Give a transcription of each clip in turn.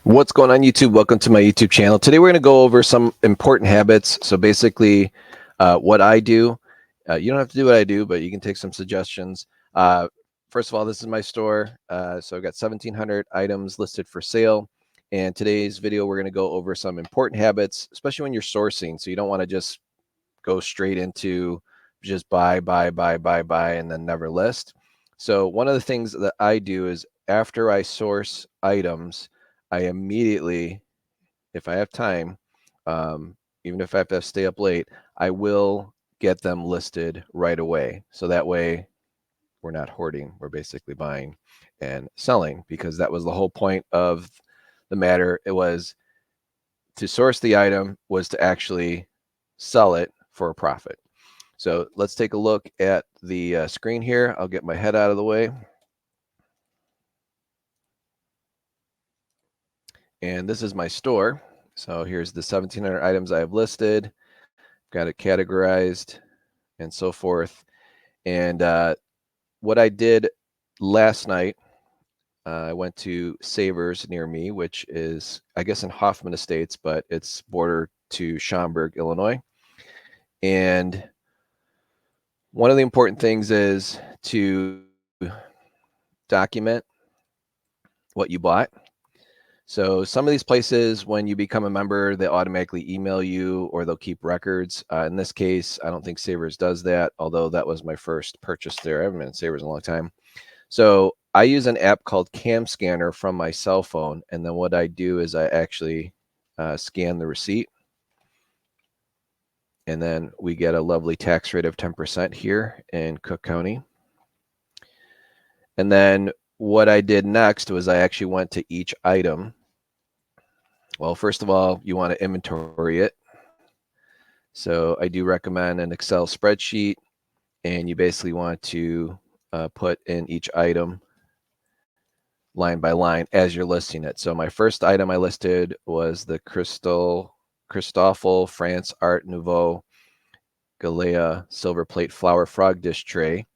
What's going on, YouTube? Welcome to my YouTube channel. Today we're going to go over some important habits. So basically, what I do, you don't have to do what I do, but you can take some suggestions. First of all, this is my store. So I've got 1,700 items listed for sale. And today's video, we're going to go over some important habits, especially when you're sourcing. So you don't want to just go straight into just buy, and then never list. So one of the things that I do is after I source items, I immediately, if I have time, even if I have to stay up late, I will get them listed right away. So that way we're not hoarding, we're basically buying and selling, because that was the whole point of the matter. It was to source the item, was to actually sell it for a profit. So let's take a look at the screen here. I'll get my head out of the way. And this is my store. So here's the 1,700 items I have listed, got it categorized and so forth. And what I did last night, I went to Savers near me, which is, I guess, in Hoffman Estates, but it's border to Schaumburg, Illinois. And one of the important things is to document what you bought. So some of these places, when you become a member, they automatically email you or they'll keep records. In this case, I don't think Savers does that, although that was my first purchase there. I haven't been in Savers in a long time. So I use an app called Cam Scanner from my cell phone. And then what I do is I actually scan the receipt. And then we get a lovely tax rate of 10% here in Cook County. And then what I did next was I actually went to each item. Well, first of all, you want to inventory it. So I do recommend an Excel spreadsheet, and you basically want to put in each item line by line as you're listing it. So my first item I listed was the Christoffel France Art Nouveau Galea silver plate flower frog dish tray.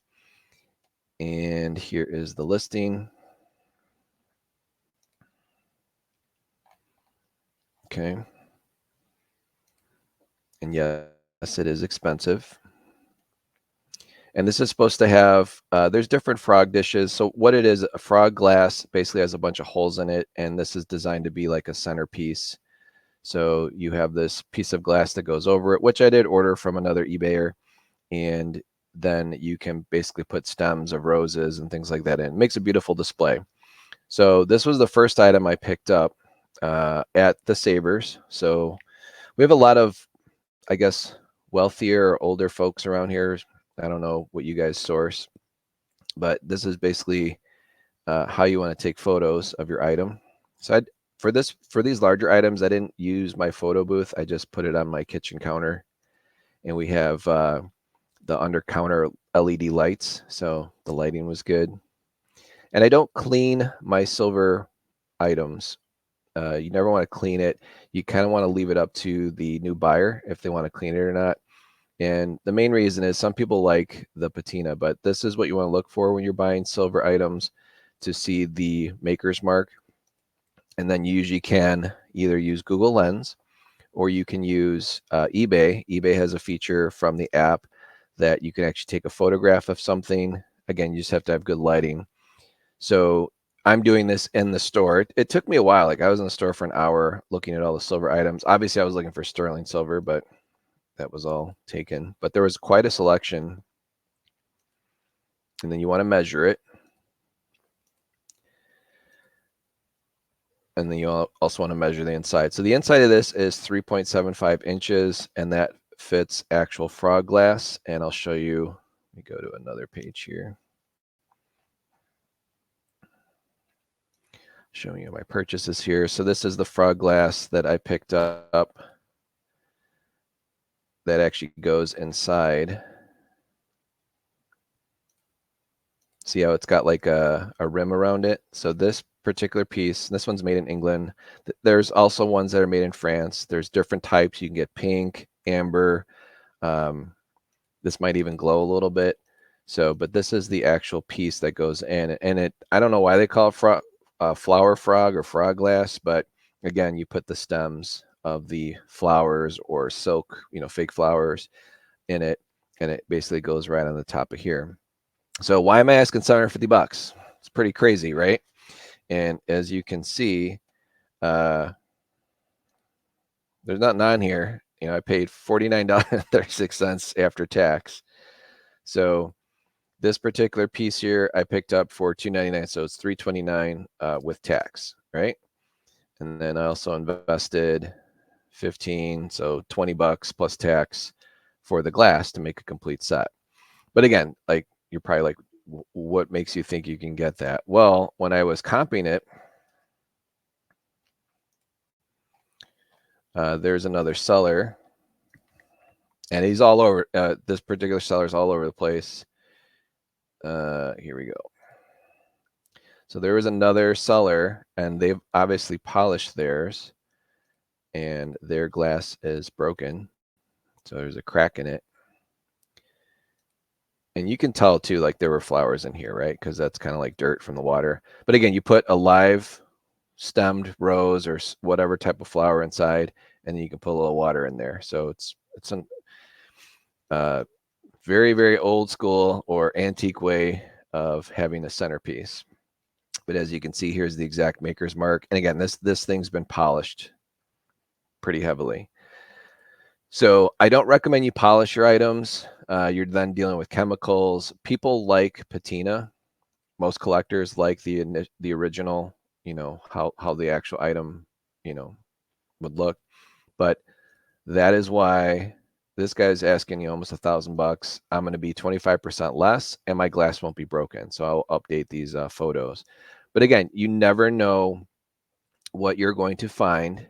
And here is the listing. Okay. And yes, it is expensive. And this is supposed to have, there's different frog dishes. So what it is, a frog glass basically has a bunch of holes in it. And this is designed to be like a centerpiece. So you have this piece of glass that goes over it, which I did order from another eBayer. And then you can basically put stems of roses and things like that in. It makes a beautiful display. So this was the first item I picked up at the Savers. So we have a lot of, I guess, wealthier or older folks around here. I don't know what you guys source, but this is basically how you want to take photos of your item. So for these larger items, I didn't use my photo booth. I just put it on my kitchen counter, and we have the under counter LED lights, so the lighting was good. And I don't clean my silver items. You never want to clean it. You kind of want to leave it up to the new buyer if they want to clean it or not. And the main reason is some people like the patina, but this is what you want to look for when you're buying silver items, to see the maker's mark. And then you usually can either use Google Lens, or you can use eBay. eBay has a feature from the app that you can actually take a photograph of something. Again, you just have to have good lighting. So I'm doing this in the store. It took me a while. Like, I was in the store for an hour looking at all the silver items. Obviously, I was looking for sterling silver, but that was all taken. But there was quite a selection. And then you want to measure it. And then you also want to measure the inside. So the inside of this is 3.75 inches, and that fits actual frog glass. And I'll show you. Let me go to another page here. Showing you my purchases here. So this is the frog glass that I picked up that actually goes inside. See how it's got like a rim around it? So this particular piece, this one's made in England. There's also ones that are made in France. There's different types. You can get pink, amber. This might even glow a little bit. So, but this is the actual piece that goes in. And I don't know why they call it flower frog or frog glass, but again, you put the stems of the flowers or silk, fake flowers in it, and it basically goes right on the top of here. So why am I asking $750? It's pretty crazy, right? And as you can see, there's nothing on here. I paid $49.36 after tax. So this particular piece here, I picked up for $299, so it's $329 with tax, right? And then I also invested 15, so $20 plus tax for the glass to make a complete set. But again, like you're probably like, what makes you think you can get that? Well, when I was comping it, there's another seller, and he's all over. This particular seller's all over the place. Here we go. So there was another seller, and they've obviously polished theirs, and their glass is broken. So there's a crack in it. And you can tell too, like there were flowers in here, right? Because that's kind of like dirt from the water. But again, you put a live stemmed rose or whatever type of flower inside, and then you can put a little water in there. So it's a very, very old school or antique way of having a centerpiece. But as you can see, here's the exact maker's mark. And again, this thing's been polished pretty heavily. So I don't recommend you polish your items. You're then dealing with chemicals. People like patina. Most collectors like the original, how the actual item, would look. But that is why this guy's asking you almost $1,000. I'm going to be 25% less, and my glass won't be broken. So I'll update these photos. But again, you never know what you're going to find.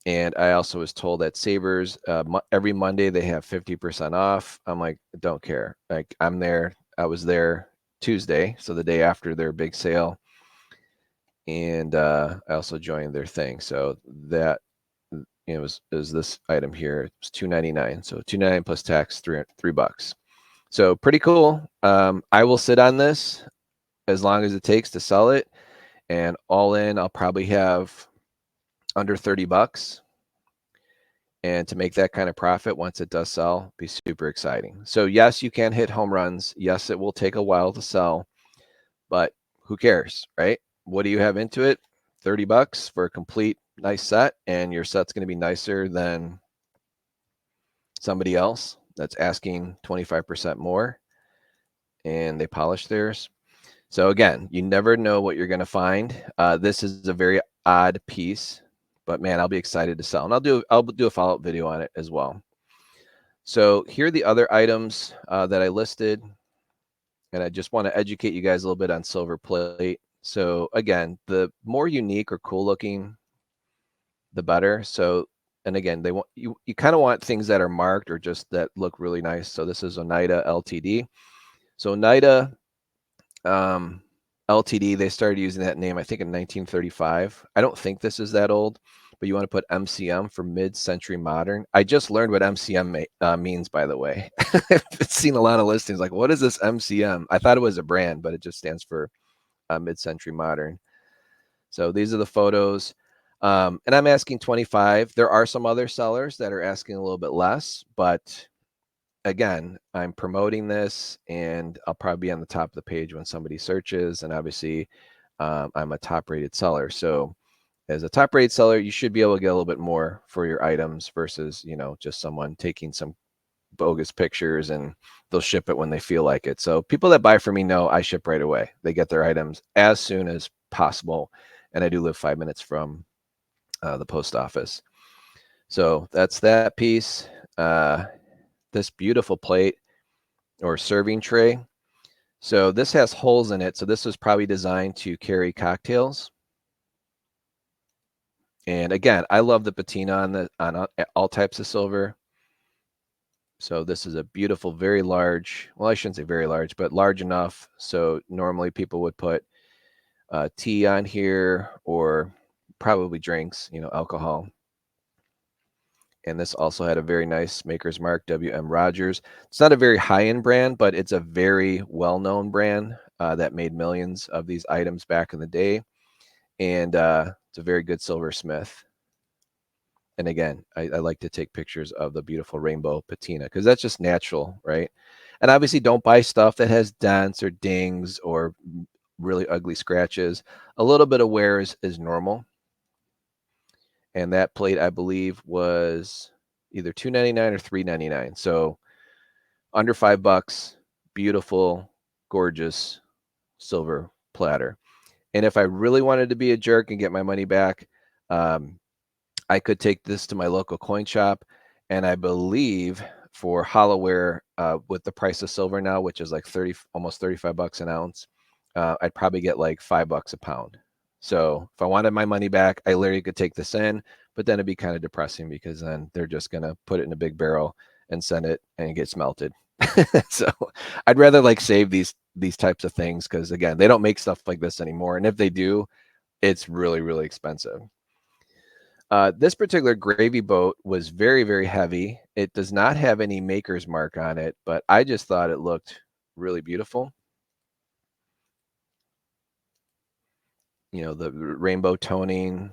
And I also was told that Savers, every Monday they have 50% off. I'm like, don't care. Like I'm there. I was there Tuesday, so the day after their big sale. And I also joined their thing. So that was this item here. It's $299. So $299 plus tax, $3. So pretty cool. I will sit on this as long as it takes to sell it. And all in, I'll probably have under $30. And to make that kind of profit once it does sell, be super exciting. So yes, you can hit home runs. Yes, it will take a while to sell, but who cares, right? What do you have into it? $30 for a complete nice set, and your set's going to be nicer than somebody else that's asking 25% more, and they polish theirs. So again, you never know what you're going to find. This is a very odd piece, but man, I'll be excited to sell, and I'll do a follow-up video on it as well. So here are the other items that I listed, and I just want to educate you guys a little bit on silver plate. So again, the more unique or cool looking, the better. So, and again, they want you kind of want things that are marked or just that look really nice. So this is Oneida Ltd. So Oneida Ltd, they started using that name, I think, in 1935. I don't think this is that old, but you want to put MCM for mid-century modern. I just learned what MCM means, by the way. I've seen a lot of listings like, what is this MCM? I thought it was a brand, but it just stands for mid-century modern. So these are the photos. And I'm asking 25. There are some other sellers that are asking a little bit less, but again, I'm promoting this, and I'll probably be on the top of the page when somebody searches. And obviously, I'm a top-rated seller. So as a top-rated seller, you should be able to get a little bit more for your items versus, just someone taking some bogus pictures and they'll ship it when they feel like it. So people that buy from me know I ship right away. They get their items as soon as possible. And I do live 5 minutes from the post office. So that's that piece. This beautiful plate or serving tray. So this has holes in it. So this was probably designed to carry cocktails. And again, I love the patina on all types of silver. So this is a beautiful, very large, well, I shouldn't say very large, but large enough. So normally people would put tea on here or probably drinks, alcohol. And this also had a very nice maker's mark, W.M. Rogers. It's not a very high-end brand, but it's a very well-known brand that made millions of these items back in the day. And it's It's a very good silversmith. And again, I like to take pictures of the beautiful rainbow patina because that's just natural, right? And obviously, don't buy stuff that has dents or dings or really ugly scratches. A little bit of wear is normal. And that plate, I believe, was either $2.99 or $3.99. So under $5, beautiful, gorgeous silver platter. And if I really wanted to be a jerk and get my money back, I could take this to my local coin shop, and I believe for hollowware, with the price of silver now, which is like almost $35 an ounce, I'd probably get like $5 a pound. So if I wanted my money back, I literally could take this in, but then it'd be kind of depressing because then they're just gonna put it in a big barrel and send it and it gets melted. So I'd rather like save these types of things because again, they don't make stuff like this anymore, and if they do, it's really, really expensive. This particular gravy boat was very, very heavy. It does not have any maker's mark on it, but I just thought it looked really beautiful. You know, the rainbow toning.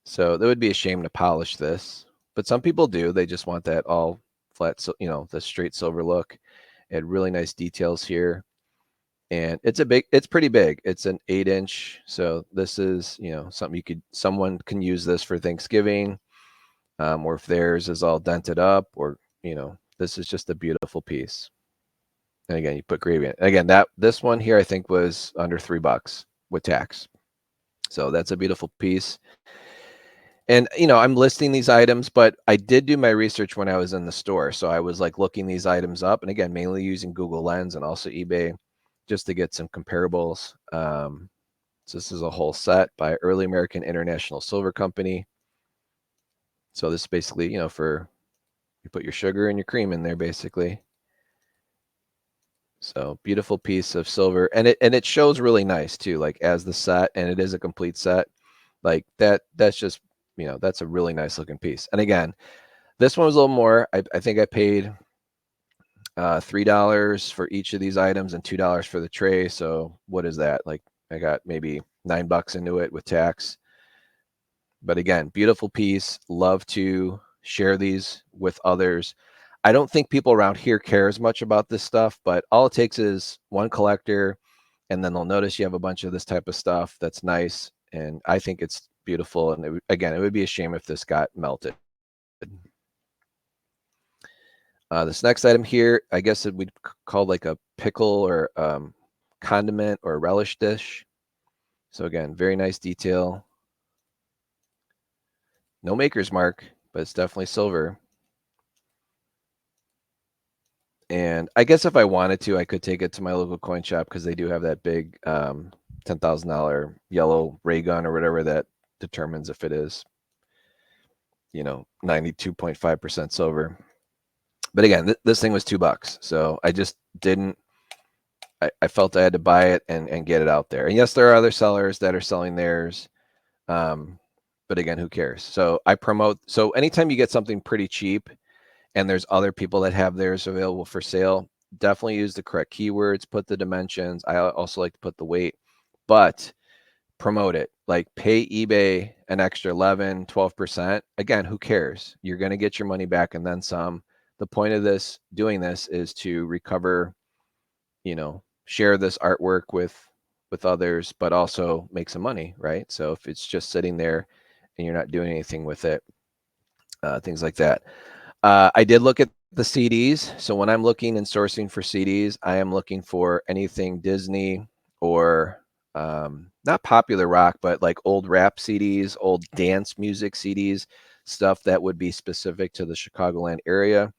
So that would be a shame to polish this, but some people do. They just want that all flat, so, the straight silver look. It had really nice details here. And it's pretty big. It's an 8-inch. So this is, something someone can use this for Thanksgiving. Or if theirs is all dented up, or this is just a beautiful piece. And again, you put gravy in it. Again, this one here I think was under $3 with tax. So that's a beautiful piece. And I'm listing these items, but I did do my research when I was in the store. So I was like looking these items up, and again, mainly using Google Lens and also eBay, just to get some comparables. So this is a whole set by Early American International Silver Company. So this is basically, for you put your sugar and your cream in there, basically. So beautiful piece of silver, and it shows really nice too, like as the set, and it is a complete set. Like that's just, that's a really nice looking piece. And again, this one was a little more. I think I paid $3 for each of these items and $2 for the tray. So what is that? Like I got maybe $9 into it with tax. But again, beautiful piece. Love to share these with others. I don't think people around here care as much about this stuff, but all it takes is one collector, and then they'll notice you have a bunch of this type of stuff that's nice. And I think it's beautiful. And again, it would be a shame if this got melted. This next item here, I guess it would call like a pickle or condiment or relish dish. So again, very nice detail. No maker's mark, but it's definitely silver. And I guess if I wanted to, I could take it to my local coin shop because they do have that big $10,000 yellow ray gun or whatever that determines if it is, 92.5% silver. But again, this thing was $2. So I just didn't, I felt I had to buy it and get it out there. And yes, there are other sellers that are selling theirs. But again, who cares? So I promote, so anytime you get something pretty cheap, and there's other people that have theirs available for sale, definitely use the correct keywords, put the dimensions. I also like to put the weight, but promote it. Like pay eBay an extra 11, 12%. Again, who cares? You're going to get your money back and then some. The point of doing this is to recover, share this artwork with others, but also make some money, right? So if it's just sitting there and you're not doing anything with it, things like that. I did look at the CDs. So when I'm looking and sourcing for CDs, I am looking for anything Disney or not popular rock, but like old rap CDs, old dance music CDs, stuff that would be specific to the Chicagoland area.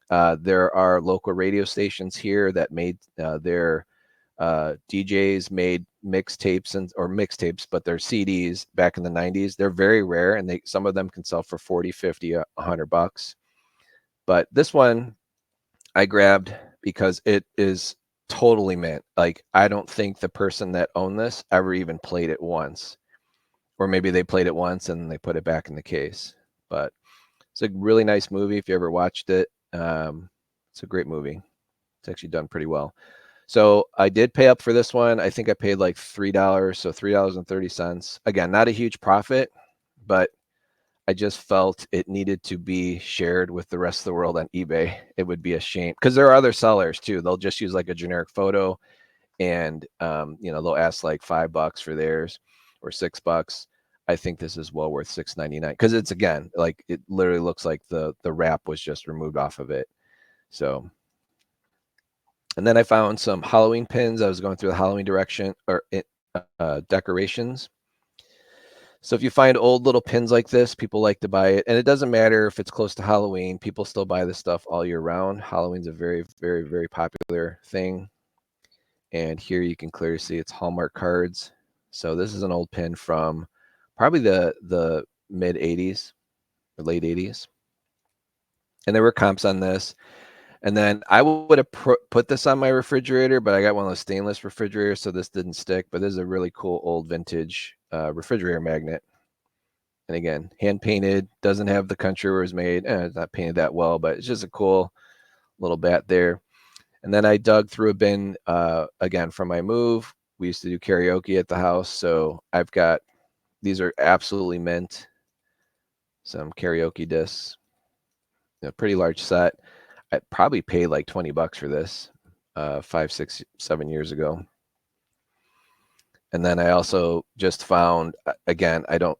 There are local radio stations here that made their DJs made mixtapes, but they're CDs back in the 90s. They're very rare, and some of them can sell for 40, 50, $100. But this one I grabbed because it is totally mint. Like, I don't think the person that owned this ever even played it once. Or maybe they played it once and they put it back in the case. But it's a really nice movie if you ever watched it. It's a great movie. It's actually done pretty well. So I did pay up for this one. I think I paid like $3, so $3.30. Again, not a huge profit, but I just felt it needed to be shared with the rest of the world on eBay. It would be a shame because there are other sellers too. They'll just use like a generic photo, and they'll ask like $5 for theirs or $6. I think this is well worth $6.99 because it's, again, like it literally looks like the wrap was just removed off of it. So, and then I found some Halloween pins. I was going through the Halloween direction or decorations. So if you find old little pins like this, people like to buy it. And it doesn't matter if it's close to Halloween. People still buy this stuff all year round. Halloween's a very, very, very popular thing. And here you can clearly see it's Hallmark cards. So this is an old pin from probably the mid 80s or late 80s. And there were comps on this. And then I would have put this on my refrigerator, but I got one of those stainless refrigerators, so this didn't stick. But this is a really cool old vintage refrigerator magnet. And again, hand painted, doesn't have the country where it was made. It's not painted that well, but it's just a cool little bat there. And then I dug through a bin again from my move. We used to do karaoke at the house, so I've got, these are absolutely mint, some karaoke discs, pretty large set. I probably paid like $20 for this 5, 6, 7 years ago. And then I also just found, again, I don't,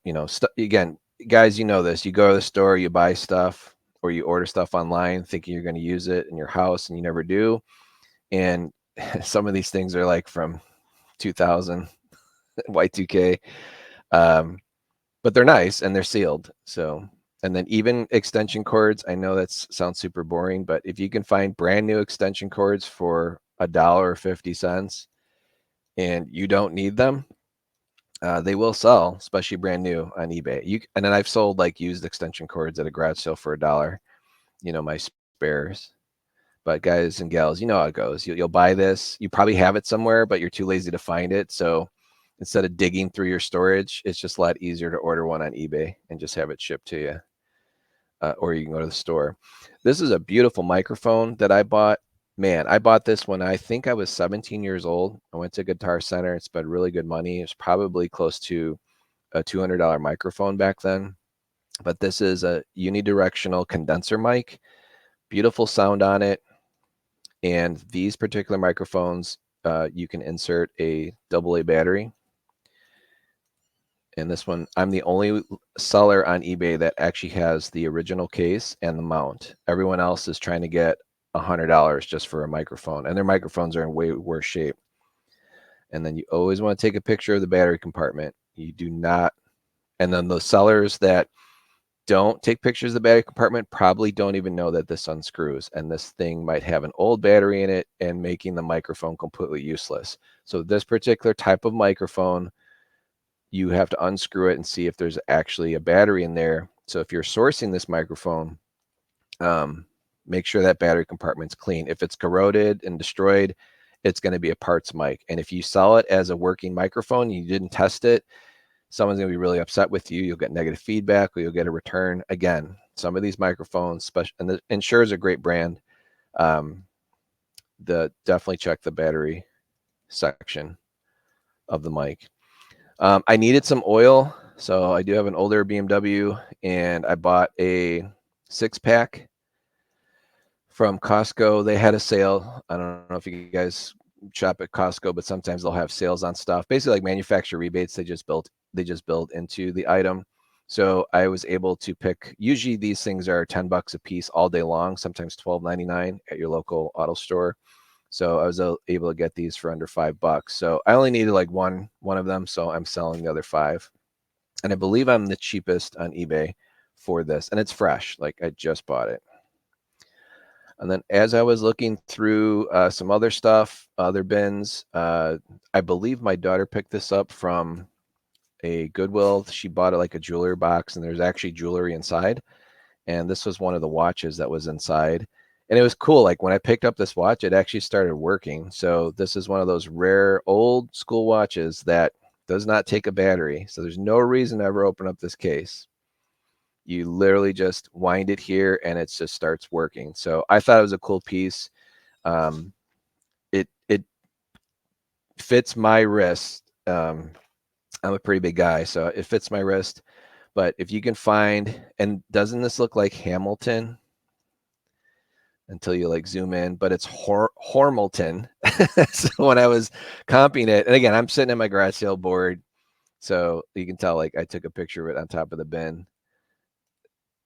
again, guys, you know this, you go to the store, you buy stuff, or you order stuff online thinking you're going to use it in your house, and you never do. And some of these things are like from 2000, Y2K, but they're nice and they're sealed. So, and then even extension cords, I know that sounds super boring, but if you can find brand new extension cords for $1.50 and you don't need them, they will sell, especially brand new on eBay. And then I've sold like used extension cords at a garage sale for $1, my spares. But guys and gals, you know how it goes. You'll buy this. You probably have it somewhere, but you're too lazy to find it. So instead of digging through your storage, it's just a lot easier to order one on eBay and just have it shipped to you. Or you can go to the store. This is a beautiful microphone that I bought. Man, I bought this when I think I was 17 years old. I went to Guitar Center and spent really good money. It's probably close to a $200 microphone back then. But this is a unidirectional condenser mic. Beautiful sound on it. And these particular microphones, you can insert a AA battery. And this one, I'm the only seller on eBay that actually has the original case and the mount. Everyone else is trying to get $100 just for a microphone, and their microphones are in way worse shape. And then you always want to take a picture of the battery compartment. You do not, and then the sellers that don't take pictures of the battery compartment probably don't even know that this unscrews, and this thing might have an old battery in it and making the microphone completely useless. So this particular type of microphone, you have to unscrew it and see if there's actually a battery in there. So if you're sourcing this microphone, make sure that battery compartment's clean. If it's corroded and destroyed, it's going to be a parts mic. And if you sell it as a working microphone, you didn't test it, someone's going to be really upset with you. You'll get negative feedback, or you'll get a return. Again, some of these microphones, and the Shure is a great brand. Definitely check the battery section of the mic. I needed some oil, so I do have an older BMW, and I bought a 6-pack from Costco. They had a sale. I don't know if you guys shop at Costco, but sometimes they'll have sales on stuff, basically like manufacturer rebates they just build into the item. So I was able to pick, usually these things are $10 a piece all day long, sometimes $12.99 at your local auto store. So I was able to get these for under $5. So I only needed like one of them, so I'm selling the other 5. And I believe I'm the cheapest on eBay for this, and it's fresh, like I just bought it. And then as I was looking through some other stuff, other bins, I believe my daughter picked this up from a Goodwill. She bought it like a jewelry box, and there's actually jewelry inside. And this was one of the watches that was inside. And it was cool. Like when I picked up this watch, it actually started working. So this is one of those rare old school watches that does not take a battery. So there's no reason to ever open up this case. You literally just wind it here and it just starts working. So I thought it was a cool piece. It fits my wrist. I'm a pretty big guy, so it fits my wrist. But if you can find, and doesn't this look like Hamilton until you like zoom in? But it's Hormilton. So when I was comping it, and again, I'm sitting at my garage sale board, so you can tell like I took a picture of it on top of the bin.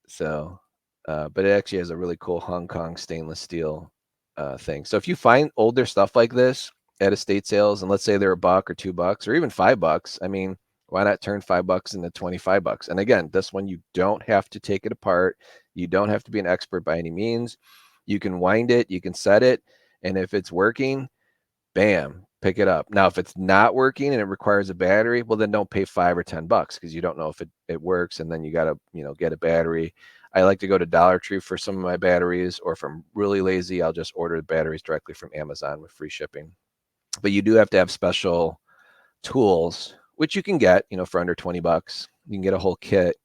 So, but it actually has a really cool Hong Kong stainless steel thing. So if you find older stuff like this at estate sales, and let's say they're $1 or $2 or even $5, I mean, why not turn $5 into $25? And again, this one, you don't have to take it apart. You don't have to be an expert by any means. You can wind it, you can set it, and if it's working, bam, pick it up. Now, if it's not working and it requires a battery, well, then don't pay $5 or $10 because you don't know if it works, and then you got to, get a battery. I like to go to Dollar Tree for some of my batteries, or if I'm really lazy, I'll just order the batteries directly from Amazon with free shipping. But you do have to have special tools, which you can get, for under $20. You can get a whole kit,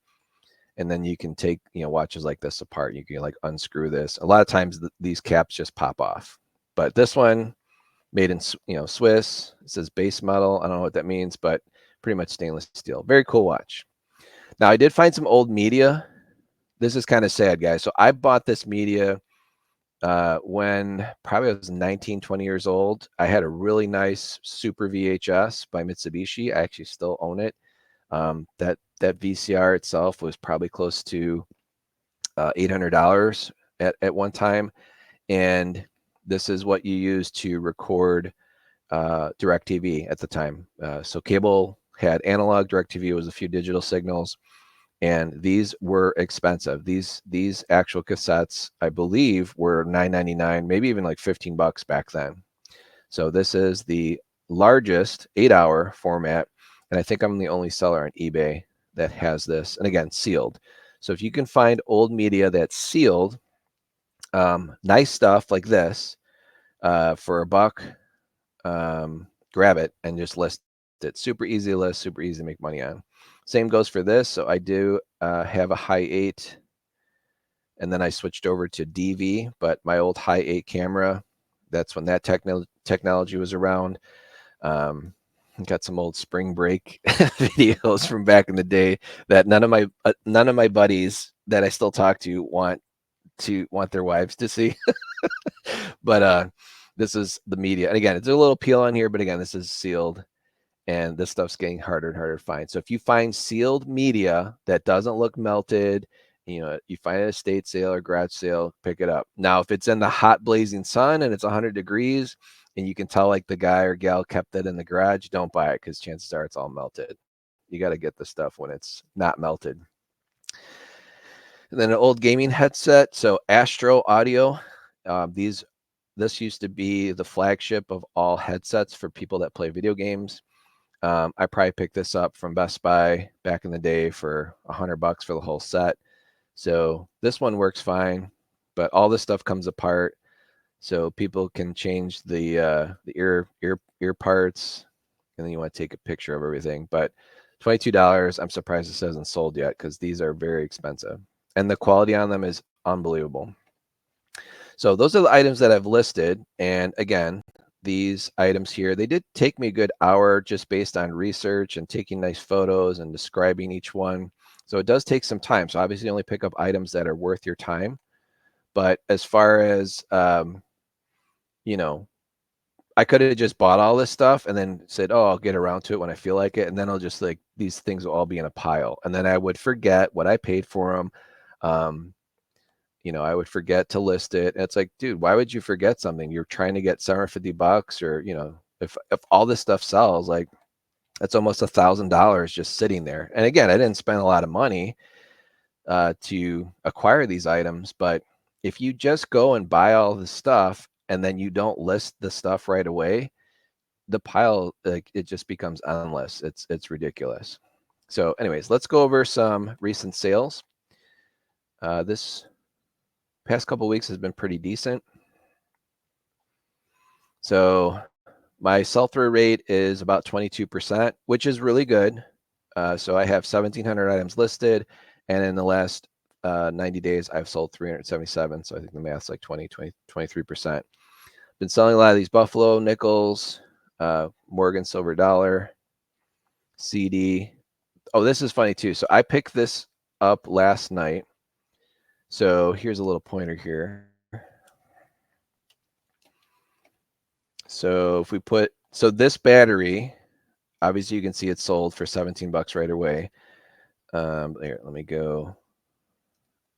and then you can take, watches like this apart. You can like unscrew this. A lot of times these caps just pop off, but this one, made in Swiss. It says base metal. I don't know what that means, but pretty much stainless steel. Very cool watch. Now I did find some old media. This is kind of sad, guys. So I bought this media when probably I was 19, 20 years old. I had a really nice Super VHS by Mitsubishi. I actually still own it. That VCR itself was probably close to $800 at one time, and this is what you use to record DirecTV at the time. So cable had analog, DirecTV was a few digital signals, and these were expensive. These actual cassettes, I believe, were $9.99, maybe even like $15 back then. So this is the largest 8-hour format, and I think I'm the only seller on eBay that has this, and again, sealed. So if you can find old media that's sealed, nice stuff like this, for $1, grab it and just list it. Super easy to list, super easy to make money on. Same goes for this. So I do have a high 8, and then I switched over to DV, but my old high 8 camera, that's when that technology was around. Got some old spring break videos from back in the day that none of my buddies that I still talk to want their wives to see. But this is the media, and again, it's a little peel on here, but again, this is sealed, and this stuff's getting harder and harder to find. So if you find sealed media that doesn't look melted, you find it at a estate sale or garage sale, pick it up. Now, if it's in the hot blazing sun and it's 100 degrees and you can tell like the guy or gal kept it in the garage, don't buy it because chances are it's all melted. You got to get the stuff when it's not melted. And then an old gaming headset. So Astro Audio. This used to be the flagship of all headsets for people that play video games. I probably picked this up from Best Buy back in the day for $100 for the whole set. So this one works fine, but all this stuff comes apart, so people can change the ear parts, and then you want to take a picture of everything. But $22, I'm surprised this hasn't sold yet because these are very expensive, and the quality on them is unbelievable. So those are the items that I've listed. And again, these items here, they did take me a good hour just based on research and taking nice photos and describing each one. So it does take some time. So obviously only pick up items that are worth your time. But as far as, I could have just bought all this stuff and then said, oh, I'll get around to it when I feel like it. And then I'll just like, these things will all be in a pile. And then I would forget what I paid for them. I would forget to list it. It's like, dude, why would you forget something? You're trying to get $750, or if all this stuff sells, like that's almost $1,000 just sitting there. And again, I didn't spend a lot of money to acquire these items, but if you just go and buy all the stuff and then you don't list the stuff right away, the pile, like, it just becomes endless. It's ridiculous. So anyways, let's go over some recent sales. This past couple of weeks has been pretty decent. So my sell-through rate is about 22%, which is really good. So I have 1,700 items listed, and in the last 90 days, I've sold 377. So I think the math's like 23%. Been selling a lot of these Buffalo nickels. Morgan Silver Dollar, CD. Oh, this is funny too. So I picked this up last night. So here's a little pointer here. So if we put, so this battery, obviously you can see it's sold for 17 bucks right away. Here, let me go.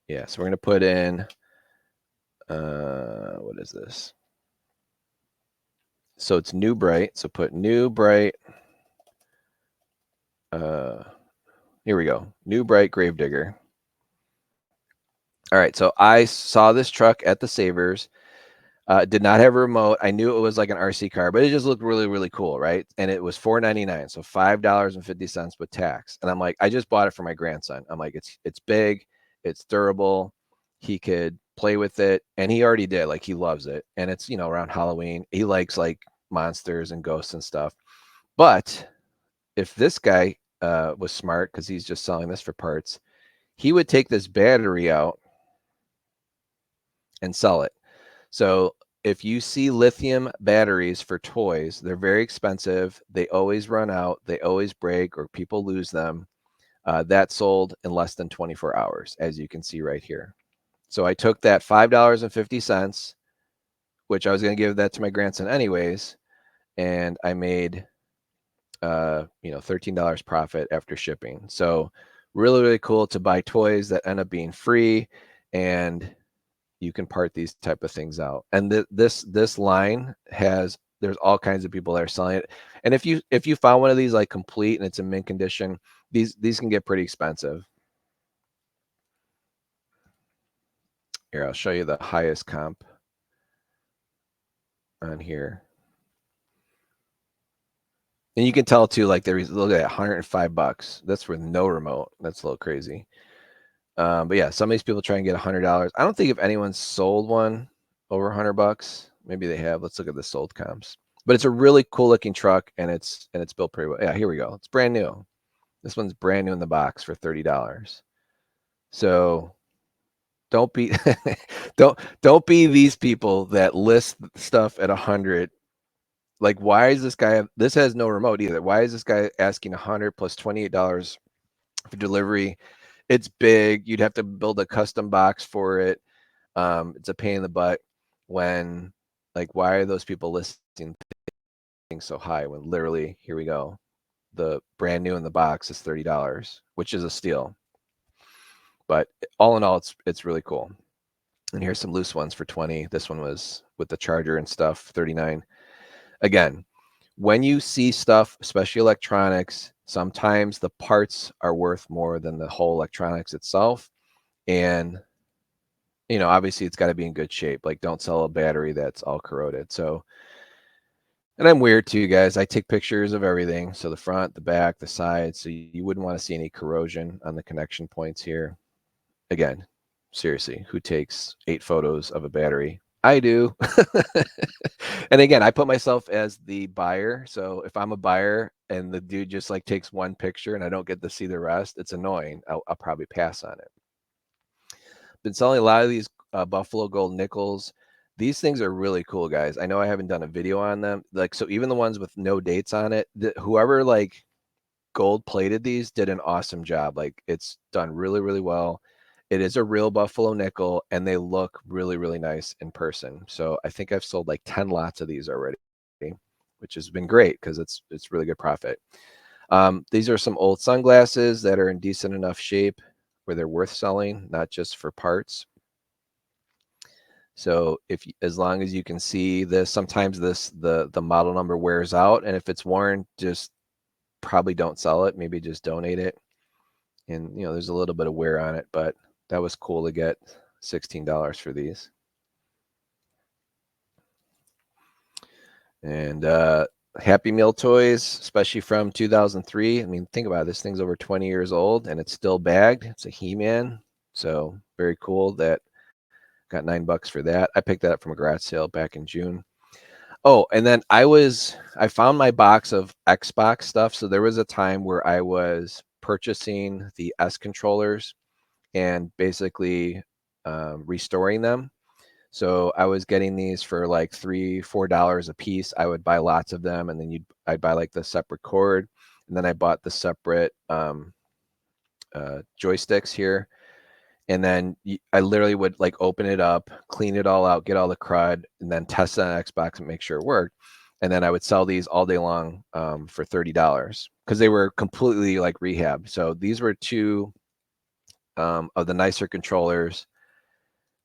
Yeah, so we're going to put in, what is this? So it's new bright. So put new bright. Here we go. New bright Gravedigger. All right. So I saw this truck at the Savers. Did not have a remote. I knew it was like an RC car, but it just looked really, really cool, right? And it was $4.99, so $5.50 with tax. And I'm like, I just bought it for my grandson. I'm like, it's big, it's durable, he could play with it, and he already did. Like, he loves it, and it's, you know, around Halloween. He likes like monsters and ghosts and stuff. But if this guy was smart, because he's just selling this for parts, he would take this battery out and sell it. So if you see lithium batteries for toys, they're very expensive. They always run out. They always break or people lose them. That sold in less than 24 hours, as you can see right here. So I took that $5.50, which I was going to give that to my grandson anyways, and I made $13 profit after shipping. So really, really cool to buy toys that end up being free, and you can part these type of things out. And this line there's all kinds of people that are selling it. And if you found one of these like complete and it's in mint condition, these can get pretty expensive. Here, I'll show you the highest comp on here. And you can tell too, like look at 105 bucks. That's with no remote. That's a little crazy. But yeah, some of these people try and get $100. I don't think if anyone's sold one over 100 bucks. Maybe they have. Let's look at the sold comps. But it's a really cool looking truck, and it's built pretty well. Yeah, here we go. It's brand new. This one's brand new in the box for $30. So don't be don't be these people that list stuff at 100. Like, why is this guy? This has no remote either. Why is this guy asking 100 plus $28 for delivery? It's big. You'd have to build a custom box for it. It's a pain in the butt. When, like, why are those people listing things so high when literally, here we go, the brand new in the box is $30, which is a steal. But all in all, it's really cool. And here's some loose ones for 20. This one was with the charger and stuff, 39. Again, when you see stuff, especially electronics, sometimes the parts are worth more than the whole electronics itself. And, obviously it's got to be in good shape. Like, don't sell a battery that's all corroded. So, and I'm weird too, guys. I take pictures of everything. So the front, the back, the side. So you wouldn't want to see any corrosion on the connection points here. Again, seriously, who takes 8 photos of a battery? I do. And again, I put myself as the buyer. So if I'm a buyer and the dude just like takes one picture and I don't get to see the rest, it's annoying. I'll probably pass on it. Been selling a lot of these Buffalo Gold nickels. These things are really cool, guys. I know I haven't done a video on them. Like, so even the ones with no dates on it, whoever like gold plated these did an awesome job. Like, it's done really, really well. It is a real Buffalo nickel, and they look really, really nice in person. So I think I've sold like 10 lots of these already, which has been great because it's really good profit. These are some old sunglasses that are in decent enough shape where they're worth selling, not just for parts. So as long as you can see this, sometimes the model number wears out, and if it's worn, just probably don't sell it. Maybe just donate it. And there's a little bit of wear on it, but that was cool to get $16 for these. And Happy Meal toys, especially from 2003. I mean, think about it. This thing's over 20 years old and it's still bagged. It's a He-Man. So very cool. That got $9 for that. I picked that up from a garage sale back in June. Oh, and then I found my box of Xbox stuff. So there was a time where I was purchasing the S controllers and basically restoring them. So I was getting these for like $3-4 a piece. I would buy lots of them, and then I'd buy like the separate cord, and then I bought the separate joysticks here. And then I literally would like open it up, clean it all out, get all the crud, and then test it on Xbox and make sure it worked. And then I would sell these all day long for $30 because they were completely like rehab. So these were two of the nicer controllers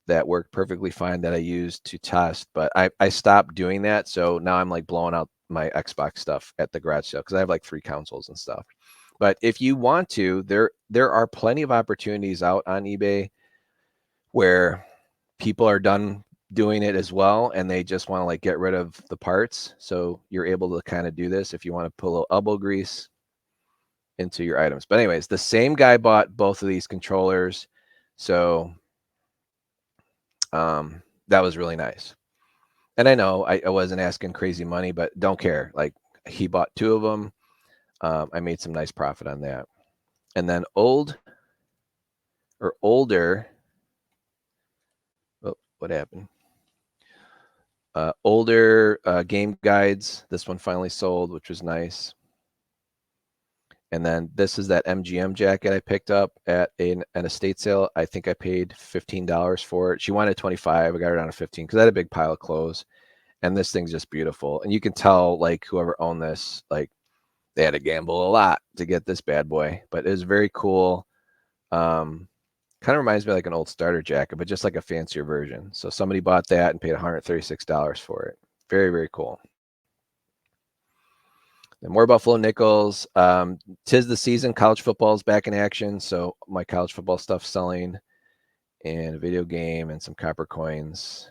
that worked perfectly fine that I used to test, but I stopped doing that. So now I'm like blowing out my Xbox stuff at the garage sale because I have like 3 consoles and stuff. But if you want to, there are plenty of opportunities out on eBay where people are done doing it as well, and they just want to like get rid of the parts. So you're able to kind of do this if you want to put a little elbow grease into your items. But anyways, the same guy bought both of these controllers. So that was really nice. And I know I wasn't asking crazy money, but don't care. Like he bought 2 of them. I made some nice profit on that. And then older. Oh, what happened? Older game guides. This one finally sold, which was nice. And then this is that MGM jacket I picked up at an estate sale. I think I paid $15 for it. She wanted 25. I got her down to 15 because I had a big pile of clothes. And this thing's just beautiful. And you can tell like whoever owned this, like they had to gamble a lot to get this bad boy. But it was very cool. Kind of reminds me of like an old starter jacket, but just like a fancier version. So somebody bought that and paid $136 for it. Very, very cool. And more Buffalo Nickels. Tis the season. College football is back in action. So my college football stuff selling, and a video game and some copper coins.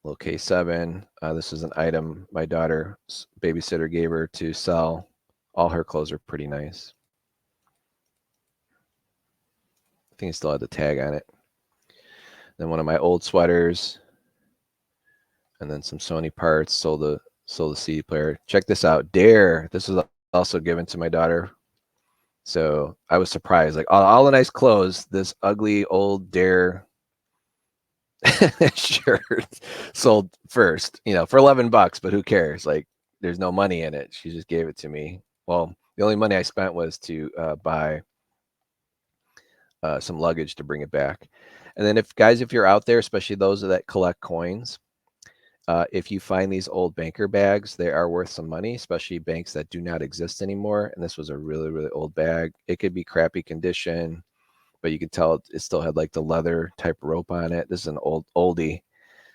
Little K7. This is an item my daughter's babysitter gave her to sell. All her clothes are pretty nice. I think it still had the tag on it. Then one of my old sweaters, and then some Sony parts. Sold the CD player. Check this out, Dare. This was also given to my daughter. So I was surprised. Like all the nice clothes, this ugly old Dare shirt sold first, for $11, but who cares? Like there's no money in it. She just gave it to me. Well, the only money I spent was to buy some luggage to bring it back. And then if you're out there, especially those that collect coins, if you find these old banker bags, they are worth some money, especially banks that do not exist anymore. And this was a really, really old bag. It could be crappy condition, but you can tell it still had like the leather type rope on it. This is an oldie.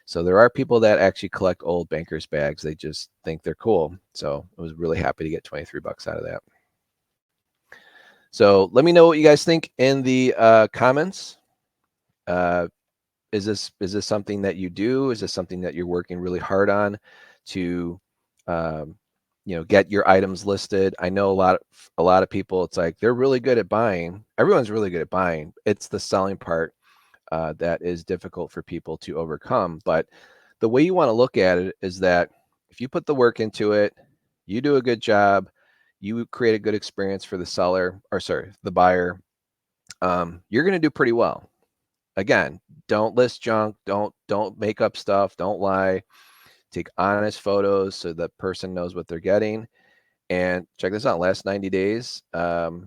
So there are people that actually collect old bankers bags. They just think they're cool. So I was really happy to get $23 out of that. So let me know what you guys think in the comments. Is this something that you do? Is this something that you're working really hard on to, get your items listed? I know a lot of people. It's like they're really good at buying. Everyone's really good at buying. It's the selling part that is difficult for people to overcome. But the way you want to look at it is that if you put the work into it, you do a good job, you create a good experience for the buyer, you're going to do pretty well. Again, don't list junk, don't make up stuff, don't lie. Take honest photos so the person knows what they're getting. And check this out, last 90 days, got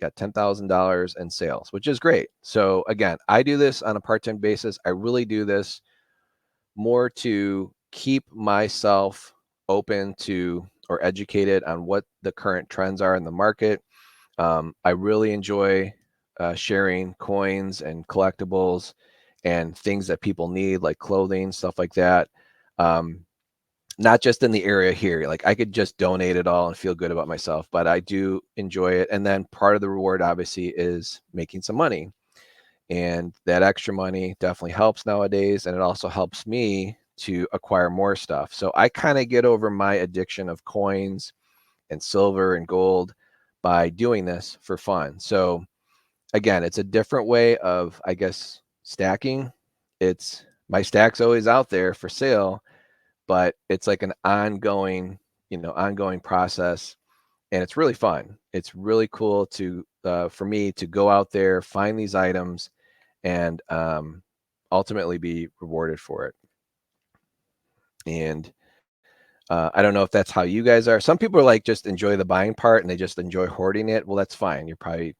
$10,000 in sales, which is great. So again, I do this on a part-time basis. I really do this more to keep myself open to or educated on what the current trends are in the market. I really enjoy sharing coins and collectibles and things that people need, like clothing, stuff like that. Not just in the area here. Like I could just donate it all and feel good about myself, but I do enjoy it. And then part of the reward obviously is making some money. And that extra money definitely helps nowadays. And it also helps me to acquire more stuff. So I kind of get over my addiction of coins and silver and gold by doing this for fun. So again, it's a different way of, I guess, stacking. It's my stack's always out there for sale, but it's like an ongoing process, and it's really fun. It's really cool to for me to go out there, find these items, and ultimately be rewarded for it. And I don't know if that's how you guys are. Some people are like just enjoy the buying part and they just enjoy hoarding it. Well, that's fine. You're probably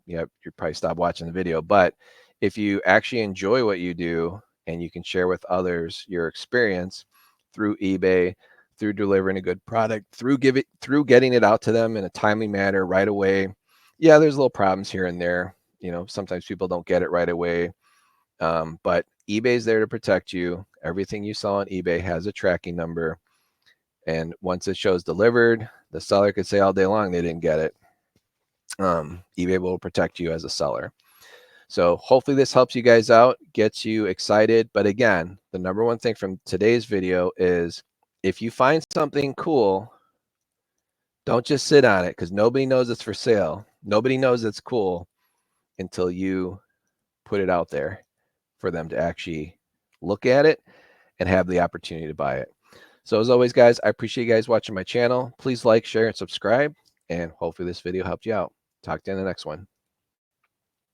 stop watching the video. But if you actually enjoy what you do and you can share with others your experience through eBay, through delivering a good product, through getting it out to them in a timely manner right away. Yeah, there's little problems here and there. Sometimes people don't get it right away. But eBay's there to protect you. Everything you sell on eBay has a tracking number. And once it shows delivered, the seller could say all day long they didn't get it. eBay will protect you as a seller. So hopefully this helps you guys out, gets you excited. But again, the number one thing from today's video is if you find something cool, don't just sit on it, because nobody knows it's for sale. Nobody knows it's cool until you put it out there for them to actually look at it and have the opportunity to buy it. So as always, guys, I appreciate you guys watching my channel. Please like, share, and subscribe. And hopefully this video helped you out. Talk to you in the next one.